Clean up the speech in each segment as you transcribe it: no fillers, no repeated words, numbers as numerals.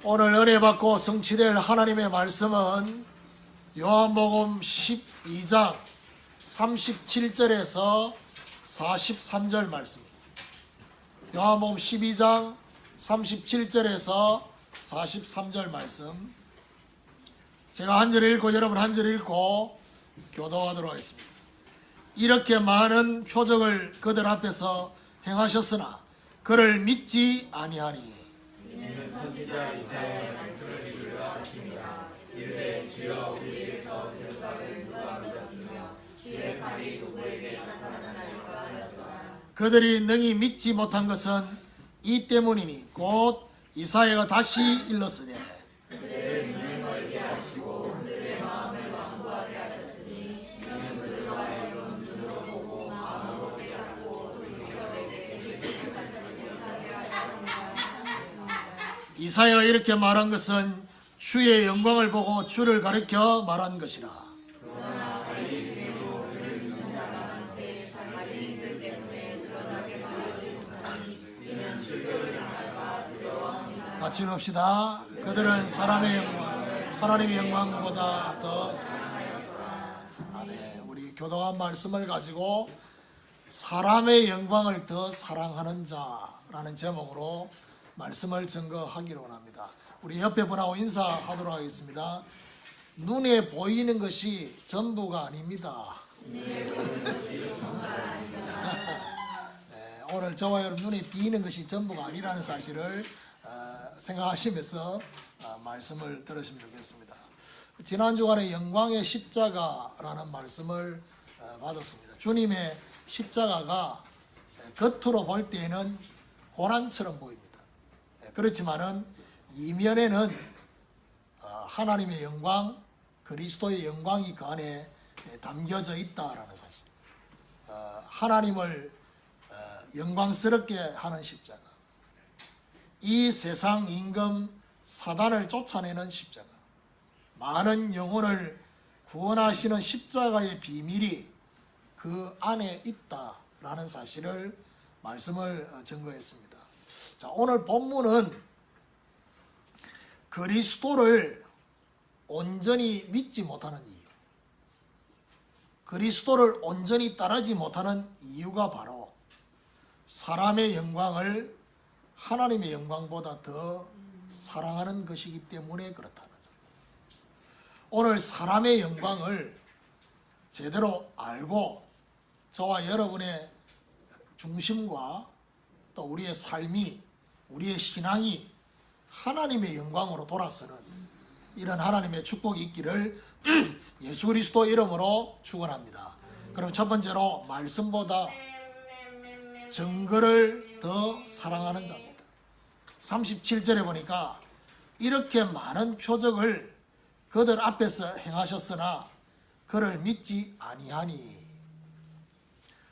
오늘 은혜 받고 성취될 하나님의 말씀은 요한복음 12장 37절에서 43절 말씀입니다. 요한복음 12장 37절에서 43절 말씀, 제가 한 절 읽고 여러분 한 절 읽고 교도하도록 하겠습니다. 이렇게 많은 표적을 그들 앞에서 행하셨으나 그를 믿지 아니하니 이는 선지자 이사야의 말씀을 믿으려 하심이라. 이르되 주여 우리에게서 들은 누가 믿었으며 주의 팔이 누구에게 나타나나이까 하였더라. 그들이 능히 믿지 못한 것은 이 때문이니 곧 이사야가 다시 일렀으되 그들의 눈을 멀게 하시고 그들의 마음을 완고하게 하셨으니 이는 그들로 하여금 눈으로 보고 마음으로 깨닫고 돌이켜내게 생각하게 하였습니다. 이사야가 이렇게 말한 것은 주의 영광을 보고 주를 가리켜 말한 것이라. 그러나 관리 중에도 그를 믿는 자가 많되 바리새인들 때문에 드러나게 말하지 못하니 이는 출교를 당할까 두려워합니다. 같이 읽읍시다. 그들은 사람의 영광, 하나님의 영광보다 더 사랑하였더라. 아멘. 우리 교도한 말씀을 가지고 사람의 영광을 더 사랑하는 자라는 제목으로 말씀을 증거하기로 원합니다. 우리 옆에 분하고 인사하도록 하겠습니다. 눈에 보이는 것이 전부가 아닙니다. 네, 오늘 저와 여러분 눈에 보이는 것이 전부가 아니라는 사실을 생각하시면서 말씀을 들으시면 좋겠습니다. 지난 주간에 영광의 십자가라는 말씀을 받았습니다. 주님의 십자가가 겉으로 볼 때에는 고난처럼 보입니다. 그렇지만은 이면에는 하나님의 영광, 그리스도의 영광이 그 안에 담겨져 있다라는 사실. 하나님을 영광스럽게 하는 십자가. 이 세상 임금 사단을 쫓아내는 십자가. 많은 영혼을 구원하시는 십자가의 비밀이 그 안에 있다라는 사실을 말씀을 증거했습니다. 자, 오늘 본문은 그리스도를 온전히 믿지 못하는 이유, 그리스도를 온전히 따르지 못하는 이유가 바로 사람의 영광을 하나님의 영광보다 더 사랑하는 것이기 때문에 그렇다는 거죠. 오늘 사람의 영광을 제대로 알고 저와 여러분의 중심과 또 우리의 삶이, 우리의 신앙이 하나님의 영광으로 돌아서는 이런 하나님의 축복이 있기를 예수 그리스도 이름으로 축원합니다. 그럼 첫 번째로 말씀보다 증거를 더 사랑하는 자입니다. 37절에 보니까 이렇게 많은 표적을 그들 앞에서 행하셨으나 그를 믿지 아니하니.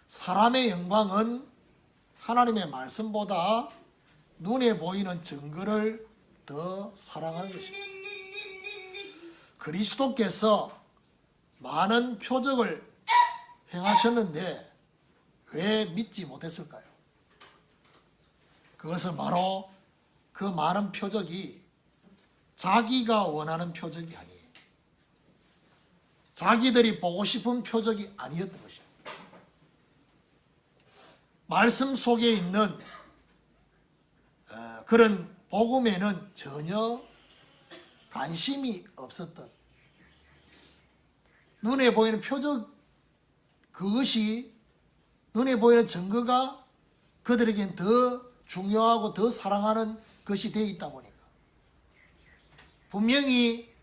사람의 영광은 하나님의 말씀보다 눈에 보이는 증거를 더 사랑하는 것입니다. 그리스도께서 많은 표적을 행하셨는데 왜 믿지 못했을까요? 그것은 바로 그 많은 표적이 자기가 원하는 표적이 아니에요. 자기들이 보고 싶은 표적이 아니었던 것입니다. 말씀 속에 있는 그런 복음에는 전혀 관심이 없었던, 눈에 보이는 표적, 그것이 눈에 보이는 증거가 그들에겐 더 중요하고 더 사랑하는 것이 되어 있다 보니까 분명히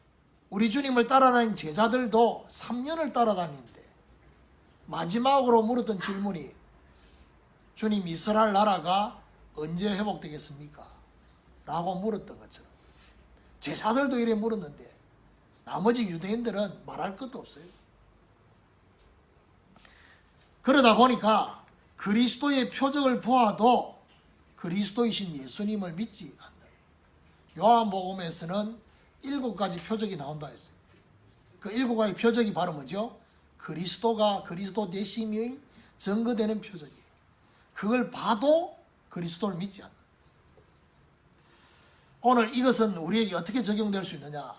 우리 주님을 따라다닌 제자들도 3년을 따라다니는데 마지막으로 물었던 질문이 주님, 이스라엘 나라가 언제 회복되겠습니까? 라고 물었던 것처럼 제자들도 이래 물었는데 나머지 유대인들은 말할 것도 없어요. 그러다 보니까 그리스도의 표적을 보아도 그리스도이신 예수님을 믿지 않는, 요한복음에서는 7가지 표적이 나온다 했어요. 그 7가지 표적이 바로 뭐죠? 그리스도가 그리스도 되심이 증거되는 표적이에요. 그걸 봐도 그리스도를 믿지 않는. 오늘 이것은 우리에게 어떻게 적용될 수 있느냐?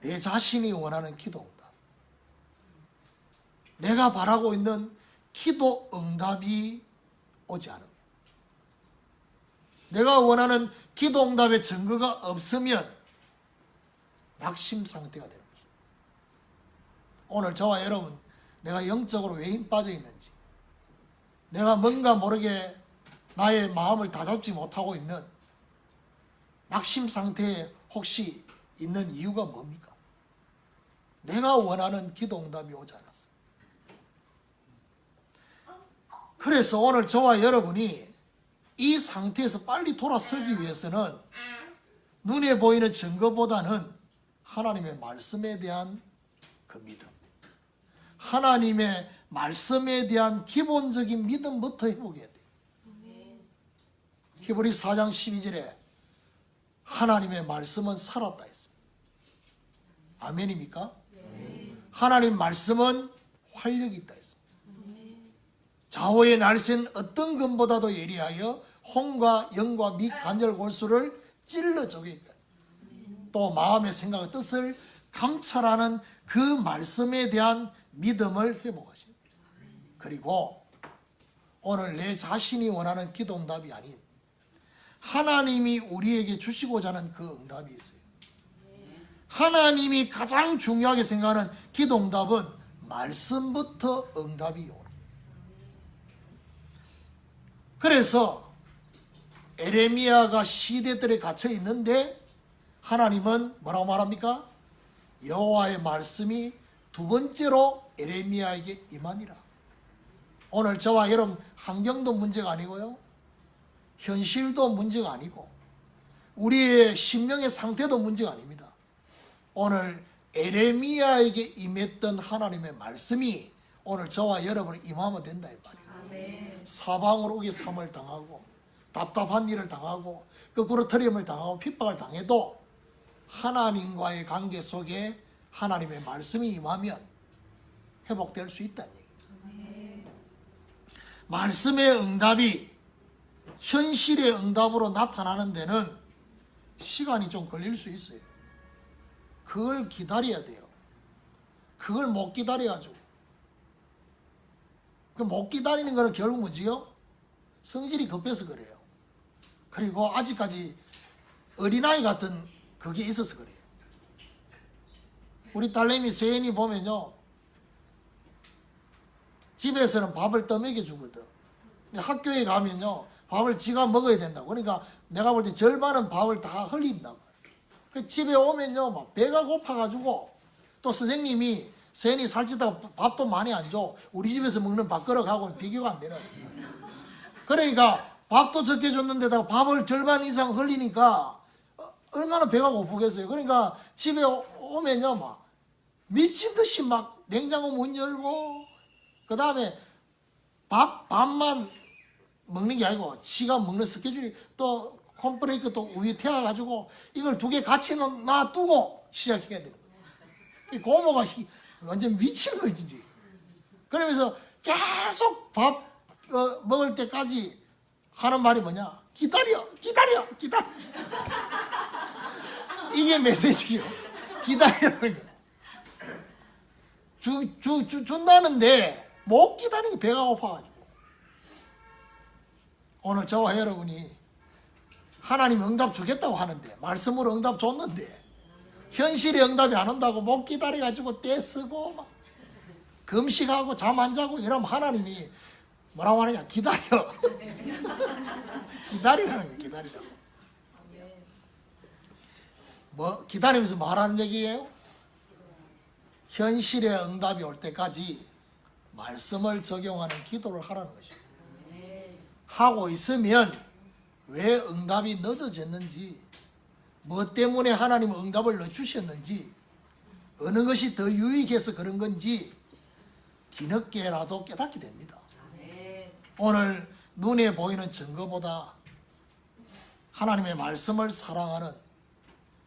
내 자신이 원하는 기도 응답, 내가 바라고 있는 기도 응답이 오지 않으면, 내가 원하는 기도 응답의 증거가 없으면 낙심 상태가 되는 것입니다. 오늘 저와 여러분, 내가 영적으로 왜 힘 빠져 있는지, 내가 뭔가 모르게 나의 마음을 다잡지 못하고 있는 낙심 상태에 혹시 있는 이유가 뭡니까? 내가 원하는 기도 응답이 오지 않았어. 그래서 오늘 저와 여러분이 이 상태에서 빨리 돌아서기 위해서는 눈에 보이는 증거보다는 하나님의 말씀에 대한 그 믿음, 하나님의 말씀에 대한 기본적인 믿음부터 회복해야 돼요. 히브리서 4장 12절에 하나님의 말씀은 살았다 했습니다. 아멘입니까? 하나님 말씀은 활력이 있다 했습니다. 좌우의 날쌘 어떤 검보다도 예리하여 혼과 영과 및 관절 골수를 찔러 쪼개니까, 또 마음의 생각과 뜻을 감찰하는 그 말씀에 대한 믿음을 회복하십니다. 그리고 오늘 내 자신이 원하는 기도 응답이 아닌 하나님이 우리에게 주시고자 하는 그 응답이 있어요. 하나님이 가장 중요하게 생각하는 기도 응답은 말씀부터 응답이 오는 거예요. 그래서 에레미야가 시대들에 갇혀 있는데 하나님은 뭐라고 말합니까? 여호와의 말씀이 두 번째로 에레미야에게 임하니라. 오늘 저와 여러분 환경도 문제가 아니고요, 현실도 문제가 아니고, 우리의 심령의 상태도 문제가 아닙니다. 오늘 에레미야에게 임했던 하나님의 말씀이 오늘 저와 여러분이 임하면 된다 이 말이에요. 사방으로 오게 삼을 당하고 답답한 일을 당하고 거꾸로 트림을 당하고 핍박을 당해도 하나님과의 관계 속에 하나님의 말씀이 임하면 회복될 수 있다는 얘기예요. 말씀의 응답이 현실의 응답으로 나타나는 데는 시간이 좀 걸릴 수 있어요. 그걸 기다려야 돼요. 그걸 못 기다려가지고, 못 기다리는 거는 결국 뭐지요? 성질이 급해서 그래요. 그리고 아직까지 어린아이 같은 그게 있어서 그래요. 우리 딸내미 세연이 보면요, 집에서는 밥을 떠먹여 주거든. 학교에 가면요, 밥을 지가 먹어야 된다고. 그러니까 내가 볼 때 절반은 밥을 다 흘린다고. 집에 오면요, 막 배가 고파가지고, 또 선생님이 세연이 살찌다가 밥도 많이 안 줘. 우리 집에서 먹는 밥그릇하고는 비교가 안 되는. 그러니까 밥도 적게 줬는데다가 밥을 절반 이상 흘리니까 얼마나 배가 고프겠어요. 그러니까 집에 오면요, 막 미친 듯이 막 냉장고 문 열고, 그 다음에 밥만 먹는 게 아니고 지가 먹는 스케줄이 또 콘브레이크 또 우유 태워가지고 이걸 두 개 같이 놔두고 시작해야 되는 거예요. 이 고모가 완전 미친 거지. 그러면서 계속 밥 먹을 때까지 하는 말이 뭐냐? 기다려. 이게 메시지예요. 기다리라는 거. 준다는데 못 기다리는 게 배가 고파가지고. 오늘 저와 여러분이 하나님 응답 주겠다고 하는데, 말씀으로 응답 줬는데 현실의 응답이 안 온다고 못 기다려가지고 떼쓰고 막 금식하고 잠 안 자고 이러면 하나님이 뭐라고 하느냐? 기다려. 기다리라는 거예요. 기다리라고. 뭐 기다리면서 말하는 얘기예요? 현실의 응답이 올 때까지 말씀을 적용하는 기도를 하라는 것이죠. 하고 있으면 왜 응답이 늦어졌는지, 뭐 때문에 하나님은 응답을 늦추셨는지, 어느 것이 더 유익해서 그런 건지 뒤늦게라도 깨닫게 됩니다. 오늘 눈에 보이는 증거보다 하나님의 말씀을 사랑하는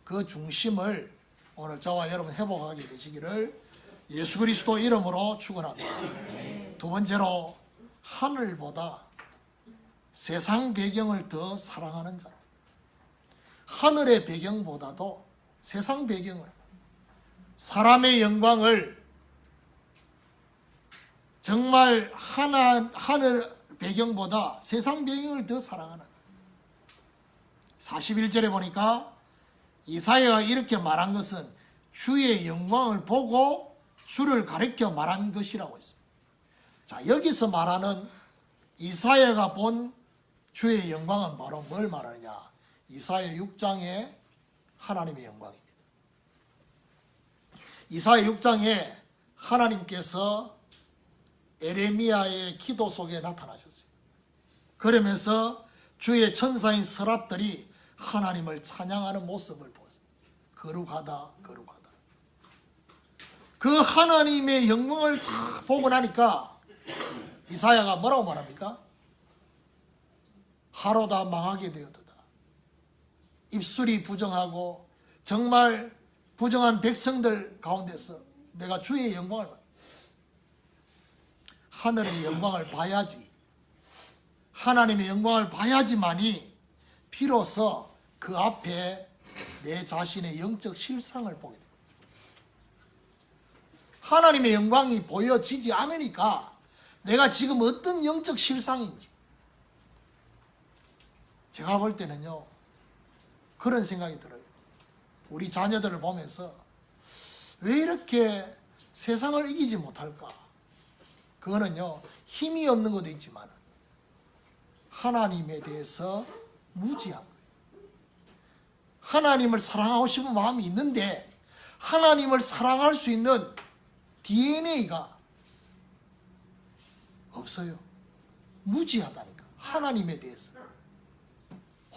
그 중심을 오늘 저와 여러분 회복하게 되시기를 예수 그리스도 이름으로 축원합니다. 두 번째로, 하늘보다 세상 배경을 더 사랑하는 자. 하늘의 배경보다도 세상 배경을, 사람의 영광을 정말 하늘 배경보다 세상 배경을 더 사랑하는, 41절에 보니까 이사야가 이렇게 말한 것은 주의 영광을 보고 주를 가리켜 말한 것이라고 했습니다. 자, 여기서 말하는 이사야가 본 주의 영광은 바로 뭘 말하느냐? 이사야 6장의 하나님의 영광입니다. 이사야 6장에 하나님께서 에레미야의 기도 속에 나타나셨어요. 그러면서 주의 천사인 서랍들이 하나님을 찬양하는 모습을 보세요. 거룩하다, 거룩하다. 그 하나님의 영광을 다 보고 나니까 이사야가 뭐라고 말합니까? 하루다 망하게 되었도다. 입술이 부정하고 정말 부정한 백성들 가운데서 내가 주의 영광을, 하늘의 영광을 봐야지, 하나님의 영광을 봐야지만이 비로소 그 앞에 내 자신의 영적 실상을 보게 됩니다. 하나님의 영광이 보여지지 않으니까 내가 지금 어떤 영적 실상인지, 제가 볼 때는요 그런 생각이 들어요. 우리 자녀들을 보면서 왜 이렇게 세상을 이기지 못할까? 그거는요 힘이 없는 것도 있지만 하나님에 대해서 무지한 거예요. 하나님을 사랑하고 싶은 마음이 있는데 하나님을 사랑할 수 있는 DNA가 없어요. 무지하다니까, 하나님에 대해서.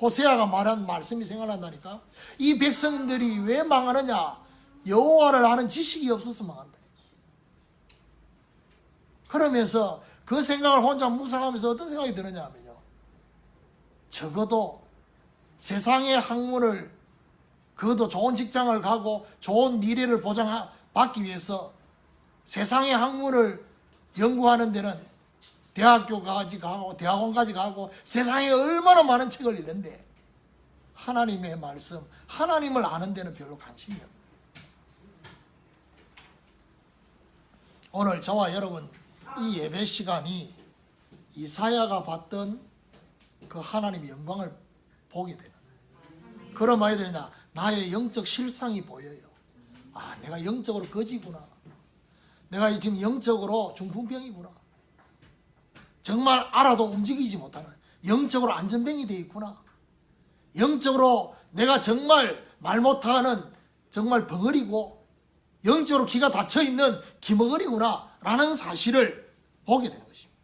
호세아가 말한 말씀이 생각난다니까. 이 백성들이 왜 망하느냐? 여호와를 아는 지식이 없어서 망한다. 그러면서 그 생각을 혼자 묵상하면서 어떤 생각이 드느냐 하면요, 적어도 세상의 학문을, 그것도 좋은 직장을 가고 좋은 미래를 보장받기 위해서 세상의 학문을 연구하는 데는 대학교까지 가고 대학원까지 가고 세상에 얼마나 많은 책을 읽는데 하나님의 말씀, 하나님을 아는 데는 별로 관심이 없어요. 오늘 저와 여러분 이 예배 시간이 이사야가 봤던 그 하나님의 영광을 보게 되는, 그럼 뭐야 되냐? 나의 영적 실상이 보여요. 아, 내가 영적으로 거지구나. 내가 지금 영적으로 중풍병이구나. 정말 알아도 움직이지 못하는 영적으로 안전병이 되어 있구나. 영적으로 내가 정말 말 못하는 정말 벙어리고 영적으로 기가 닫혀있는 기멍어리구나 라는 사실을 보게 되는 것입니다.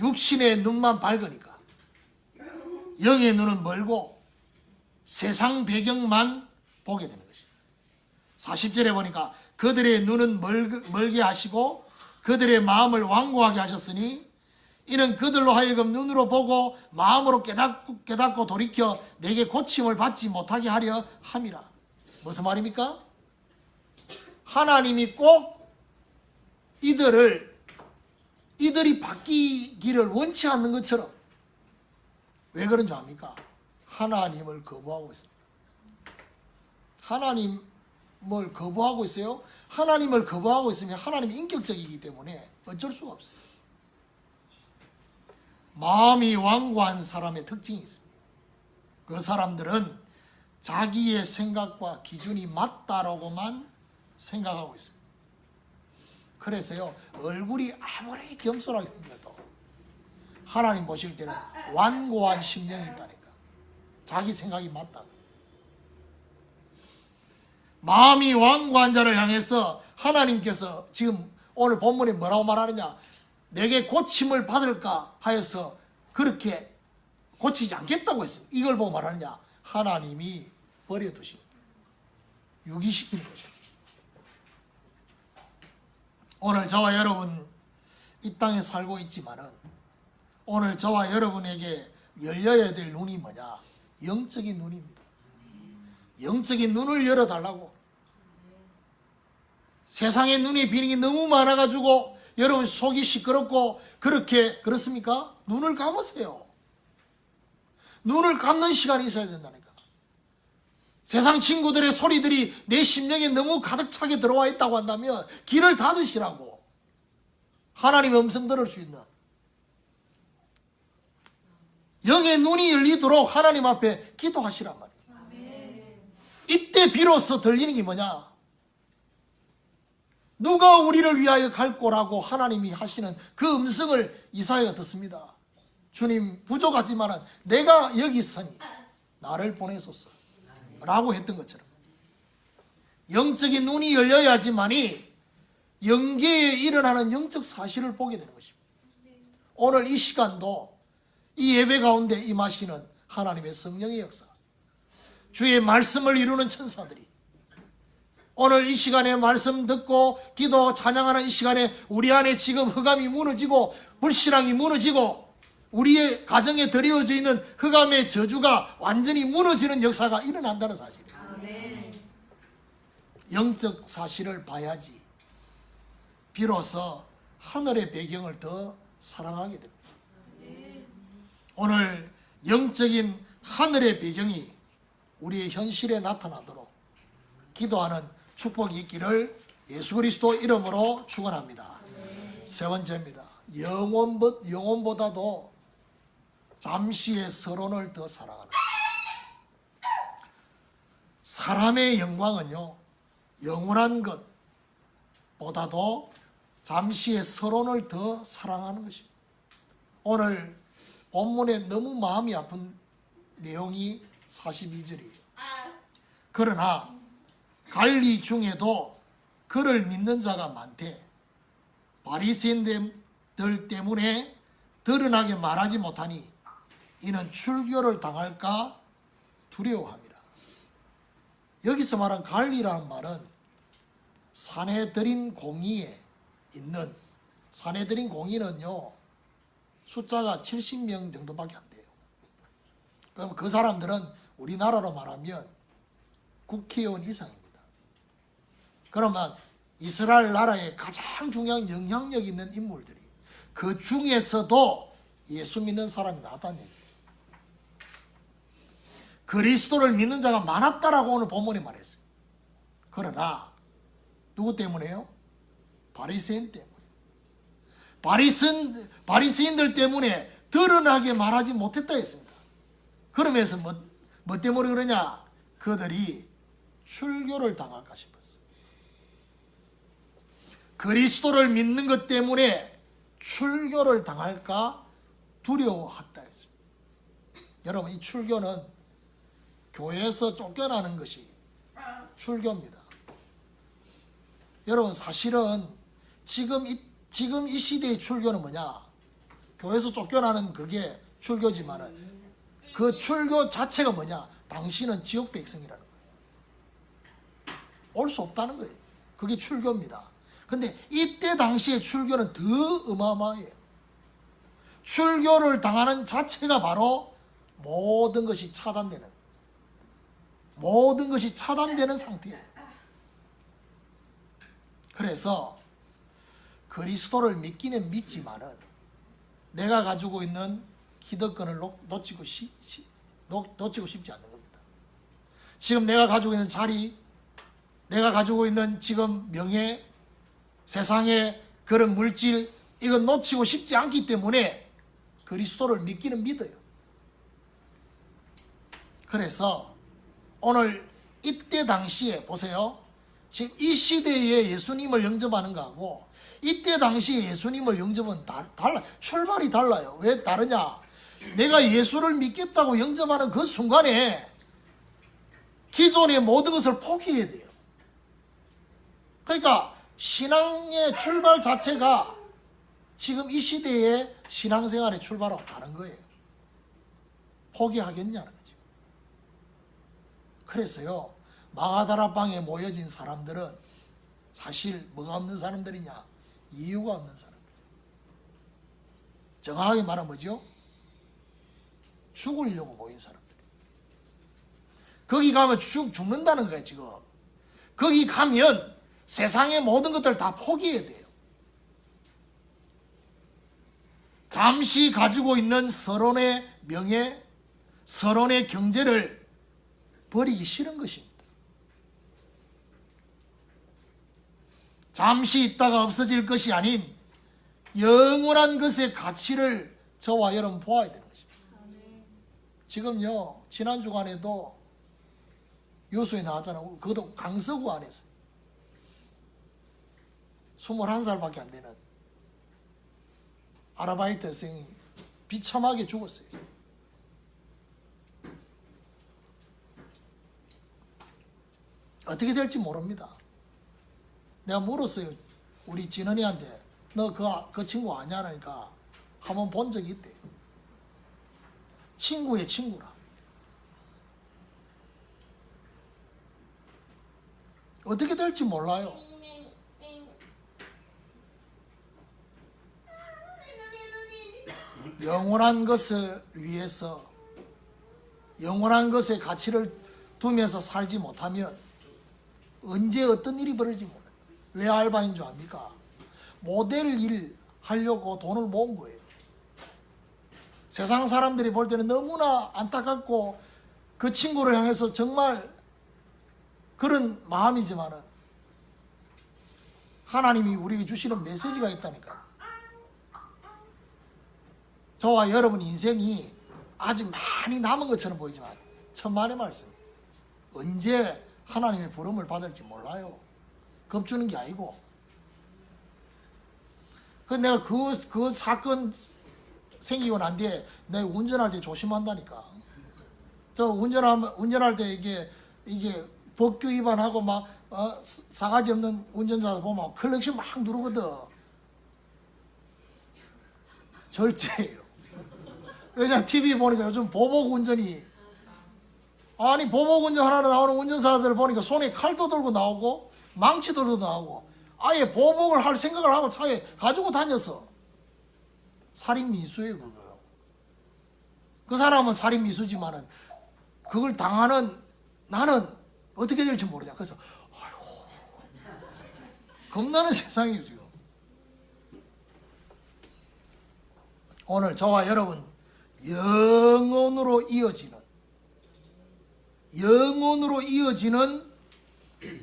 육신의 눈만 밝으니까 영의 눈은 멀고 세상 배경만 보게 되는 것입니다. 40절에 보니까 그들의 눈은 멀게 하시고 그들의 마음을 완고하게 하셨으니 이는 그들로 하여금 눈으로 보고 마음으로 깨닫고 돌이켜 내게 고침을 받지 못하게 하려 함이라. 무슨 말입니까? 하나님이 꼭 이들이 바뀌기를 원치 않는 것처럼, 왜 그런 줄 압니까? 하나님을 거부하고 있습니다. 하나님을 거부하고 있어요. 하나님을 거부하고 있으면 하나님이 인격적이기 때문에 어쩔 수가 없어요. 마음이 완고한 사람의 특징이 있습니다. 그 사람들은 자기의 생각과 기준이 맞다라고만 생각하고 있습니다. 그래서요, 얼굴이 아무리 겸손하게 생겨도 하나님 보실 때는 완고한 심령이 있다니까. 자기 생각이 맞다고. 마음이 완고한 자를 향해서 하나님께서 지금 오늘 본문에 뭐라고 말하느냐? 내게 고침을 받을까 하여서 그렇게 고치지 않겠다고 했어요. 이걸 보고 말하느냐? 하나님이 버려두신 거예요. 유기시키는 것이죠. 오늘 저와 여러분 이 땅에 살고 있지만은 오늘 저와 여러분에게 열려야 될 눈이 뭐냐? 영적인 눈입니다. 영적인 눈을 열어달라고. 세상의 눈이 비는 게 너무 많아가지고 여러분 속이 시끄럽고 그렇습니까? 눈을 감으세요. 눈을 감는 시간이 있어야 된다니까. 세상 친구들의 소리들이 내 심령에 너무 가득 차게 들어와 있다고 한다면 귀를 닫으시라고. 하나님의 음성 들을 수 있는 영의 눈이 열리도록 하나님 앞에 기도하시란 말이에요. 이때 비로소 들리는 게 뭐냐? 누가 우리를 위하여 갈 거라고 하나님이 하시는 그 음성을 이사야가 듣습니다. 주님 부족하지만 내가 여기 있으니 나를 보내소서 라고 했던 것처럼 영적인 눈이 열려야지만이 영계에 일어나는 영적 사실을 보게 되는 것입니다. 오늘 이 시간도 이 예배 가운데 임하시는 하나님의 성령의 역사, 주의 말씀을 이루는 천사들이 오늘 이 시간에 말씀 듣고 기도 찬양하는 이 시간에 우리 안에 지금 흑암이 무너지고 불신앙이 무너지고 우리의 가정에 드려져 있는 흑암의 저주가 완전히 무너지는 역사가 일어난다는 사실이에요. 영적 사실을 봐야지 비로소 하늘의 배경을 더 사랑하게 됩니다. 오늘 영적인 하늘의 배경이 우리의 현실에 나타나도록 기도하는 축복이 있기를 예수 그리스도 이름으로 축원합니다. 세 번째입니다. 영혼보다도 잠시의 서론을 더 사랑하는 사람의 영광은요, 영원한 것보다도 잠시의 서론을 더 사랑하는 것입니다. 오늘 본문에 너무 마음이 아픈 내용이 42절이에요. 그러나 관리 중에도 그를 믿는 자가 많대. 바리새인들 때문에 드러나게 말하지 못하니 이는 출교를 당할까 두려워합니다. 여기서 말한 관리라는 말은 산헤드린 공의에 있는, 산헤드린 공의는요 숫자가 70명 정도밖에 안 돼요. 그럼 그 사람들은 우리나라로 말하면 국회의원 이상입니다. 그러면 이스라엘 나라에 가장 중요한 영향력 있는 인물들이 그 중에서도 예수 믿는 사람이 나왔다는 얘기예요. 그리스도를 믿는 자가 많았다라고 오늘 본문에 말했어요. 그러나 누구 때문에요? 바리새인 때문에. 바리새인들 때문에 드러나게 말하지 못했다 했습니다. 그러면서 뭐 때문에 그러냐? 그들이 출교를 당할까 싶었어요. 그리스도를 믿는 것 때문에 출교를 당할까 두려워했다 했어요. 여러분, 이 출교는 교회에서 쫓겨나는 것이 출교입니다. 여러분, 사실은 지금 이 시대의 출교는 뭐냐? 교회에서 쫓겨나는 그게 출교지만은 그 출교 자체가 뭐냐? 당신은 지옥 백성이라는 거예요. 올 수 없다는 거예요. 그게 출교입니다. 근데 이때 당시의 출교는 더 어마어마해요. 출교를 당하는 자체가 바로 모든 것이 차단되는 상태예요. 그래서 그리스도를 믿기는 믿지만은 내가 가지고 있는 기득권을 놓치고 싶지 않는 겁니다. 지금 내가 가지고 있는 자리, 내가 가지고 있는 지금 명예, 세상의 그런 물질, 이건 놓치고 싶지 않기 때문에 그리스도를 믿기는 믿어요. 그래서 오늘 이때 당시에 보세요. 지금 이 시대에 예수님을 영접하는 거하고 이때 당시에 예수님을 영접은 달라. 출발이 달라요. 왜 다르냐? 내가 예수를 믿겠다고 영접하는 그 순간에 기존의 모든 것을 포기해야 돼요. 그러니까 신앙의 출발 자체가 지금 이 시대의 신앙생활의 출발하고 다른 거예요. 포기하겠냐는 거죠. 그래서요, 마가다라방에 모여진 사람들은 사실 뭐가 없는 사람들이냐? 이유가 없는 사람들. 정확하게 말하면 뭐죠? 죽으려고 모인 사람들. 거기 가면 죽는다는 거예요, 지금. 거기 가면 세상의 모든 것들을 다 포기해야 돼요. 잠시 가지고 있는 서론의 명예, 서론의 경제를 버리기 싫은 것입니다. 잠시 있다가 없어질 것이 아닌 영원한 것의 가치를 저와 여러분 보아야 되는 것입니다. 지금요, 지난 주간에도 요소에 나왔잖아요. 그것도 강서구 안에서 21살밖에 안 되는 아르바이트생이 비참하게 죽었어요. 어떻게 될지 모릅니다. 내가 물었어요. 우리 진원이한테 너 그 친구 아냐? 하니까 한번 본 적이 있대요. 친구의 친구라. 어떻게 될지 몰라요. 영원한 것을 위해서 영원한 것의 가치를 두면서 살지 못하면 언제 어떤 일이 벌어질지 몰라요. 왜 알바인 줄 압니까? 모델 일 하려고 돈을 모은 거예요. 세상 사람들이 볼 때는 너무나 안타깝고 그 친구를 향해서 정말 그런 마음이지만은 하나님이 우리에게 주시는 메시지가 있다니까. 저와 여러분 인생이 아직 많이 남은 것처럼 보이지만 천만의 말씀. 언제 하나님의 부름을 받을지 몰라요. 겁주는 게 아니고. 그 내가 그 사건 생기고 난 뒤에 내가 운전할 때 조심한다니까. 저 운전할 때 이게 법규 위반하고 막 사가지 없는 운전자들 보면 클럭시 막 누르거든. 절제예요. 왜냐 TV 보니까 요즘 보복 운전이 아니 보복 운전 하나 나오는 운전사들 보니까 손에 칼도 들고 나오고 망치도 들고 나오고 아예 보복을 할 생각을 하고 차에 가지고 다녔어. 살인 미수예요 그거. 그 사람은 살인 미수지만은 그걸 당하는 나는 어떻게 될지 모르냐. 그래서 아이고 겁나는 세상이에요 지금. 오늘 저와 여러분 영원으로 이어지는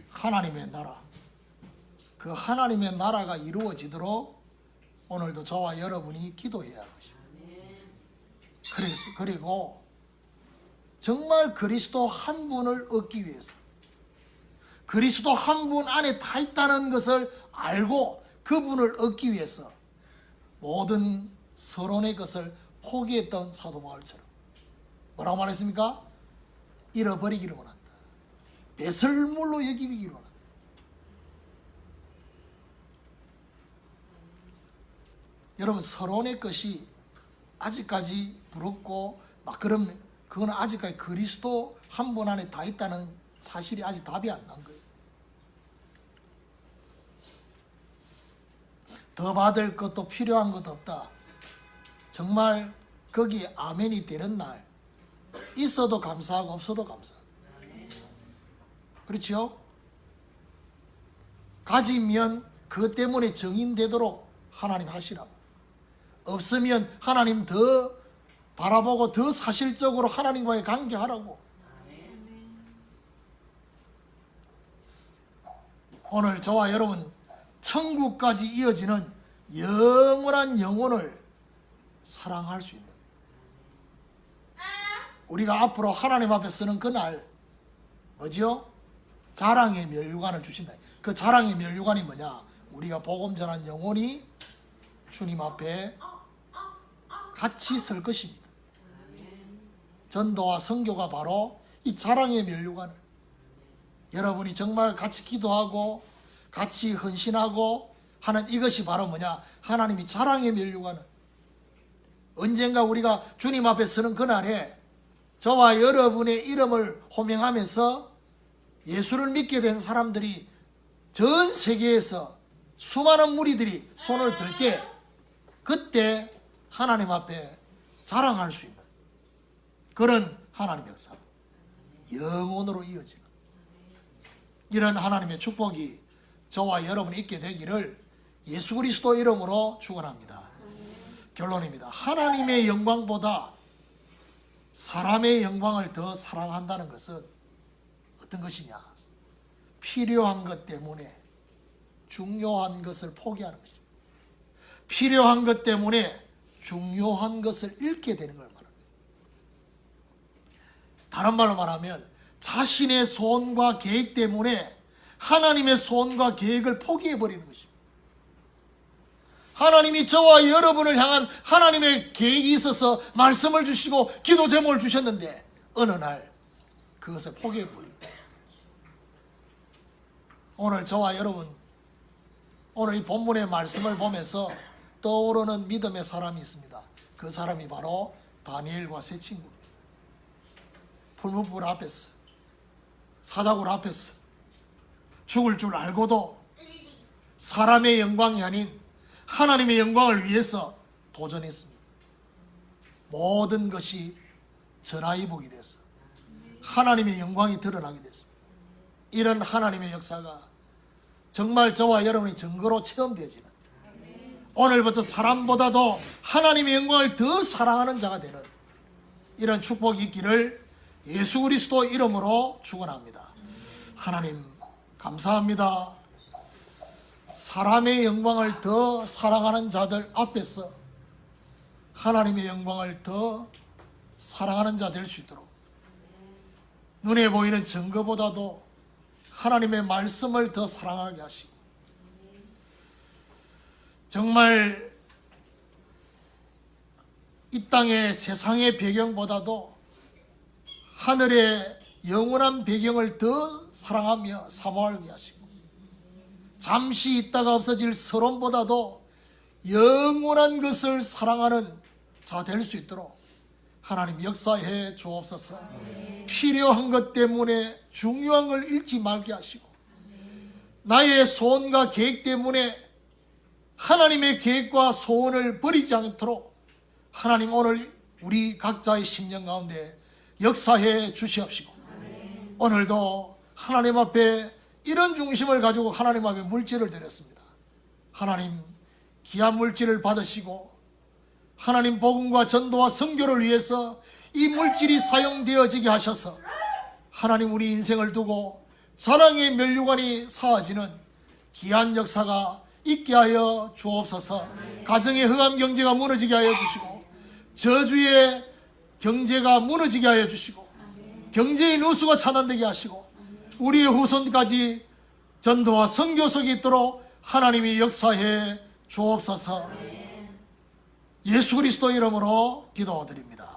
하나님의 나라, 그 하나님의 나라가 이루어지도록 오늘도 저와 여러분이 기도해야 할 것입니다. 그리고 정말 그리스도 한 분을 얻기 위해서 그리스도 한 분 안에 다 있다는 것을 알고 그분을 얻기 위해서 모든 서론의 것을 포기했던 사도 바울처럼 뭐라고 말했습니까? 잃어버리기를 원한다. 배설물로 여기기를 원한다. 여러분 서론의 것이 아직까지 부럽고 막 그런 그건 아직까지 그리스도 한 분 안에 다 있다는 사실이 아직 답이 안 난 거예요. 더 받을 것도 필요한 것도 없다. 정말 거기 아멘이 되는 날 있어도 감사하고 없어도 감사하고 그렇죠? 가지면 그것 때문에 정인되도록 하나님 하시라고. 없으면 하나님 더 바라보고 더 사실적으로 하나님과의 관계하라고. 오늘 저와 여러분 천국까지 이어지는 영원한 영혼을 사랑할 수 있는 우리가 앞으로 하나님 앞에 서는 그날 뭐지요? 자랑의 면류관을 주신다. 그 자랑의 면류관이 뭐냐? 우리가 복음 전한 영혼이 주님 앞에 같이 설 것입니다. 전도와 선교가 바로 이 자랑의 면류관을 여러분이 정말 같이 기도하고 같이 헌신하고 하는 이것이 바로 뭐냐? 하나님이 자랑의 면류관을 언젠가 우리가 주님 앞에 서는 그날에 저와 여러분의 이름을 호명하면서 예수를 믿게 된 사람들이 전 세계에서 수많은 무리들이 손을 들 때 그때 하나님 앞에 자랑할 수 있는 그런 하나님의 역사 영원으로 이어지는 이런 하나님의 축복이 저와 여러분이 있게 되기를 예수 그리스도 이름으로 축원합니다. 결론입니다. 하나님의 영광보다 사람의 영광을 더 사랑한다는 것은 어떤 것이냐? 필요한 것 때문에 중요한 것을 포기하는 것입니다. 필요한 것 때문에 중요한 것을 잃게 되는 걸 말합니다. 다른 말로 말하면 자신의 소원과 계획 때문에 하나님의 소원과 계획을 포기해버리는 것입니다. 하나님이 저와 여러분을 향한 하나님의 계획이 있어서 말씀을 주시고 기도 제목을 주셨는데 어느 날 그것을 포기해버립니다. 오늘 저와 여러분, 오늘 이 본문의 말씀을 보면서 떠오르는 믿음의 사람이 있습니다. 그 사람이 바로 다니엘과 세 친구입니다. 풀무불 앞에서, 사자굴 앞에서 죽을 줄 알고도 사람의 영광이 아닌 하나님의 영광을 위해서 도전했습니다. 모든 것이 전화위복이 돼서 하나님의 영광이 드러나게 됐습니다. 이런 하나님의 역사가 정말 저와 여러분의 증거로 체험되어지는, 오늘부터 사람보다도 하나님의 영광을 더 사랑하는 자가 되는 이런 축복이 있기를 예수 그리스도 이름으로 축원합니다. 하나님 감사합니다. 사람의 영광을 더 사랑하는 자들 앞에서 하나님의 영광을 더 사랑하는 자 될 수 있도록 눈에 보이는 증거보다도 하나님의 말씀을 더 사랑하게 하시고, 정말 이 땅의 세상의 배경보다도 하늘의 영원한 배경을 더 사랑하며 사모하게 하시고, 잠시 있다가 없어질 서론보다도 영원한 것을 사랑하는 자 될 수 있도록 하나님 역사해 주옵소서. 필요한 것 때문에 중요한 걸 잃지 말게 하시고, 나의 소원과 계획 때문에 하나님의 계획과 소원을 버리지 않도록 하나님 오늘 우리 각자의 심령 가운데 역사해 주시옵시고, 오늘도 하나님 앞에 이런 중심을 가지고 하나님 앞에 물질을 드렸습니다. 하나님 귀한 물질을 받으시고 하나님 복음과 전도와 선교를 위해서 이 물질이 사용되어지게 하셔서 하나님 우리 인생을 두고 사랑의 면류관이 사아지는 귀한 역사가 있게 하여 주옵소서. 가정의 흑암 경제가 무너지게 하여 주시고, 저주의 경제가 무너지게 하여 주시고, 경제의 누수가 차단되게 하시고, 우리의 후손까지 전도와 선교 속에 있도록 하나님이 역사해 주옵소서. 예수 그리스도 이름으로 기도드립니다.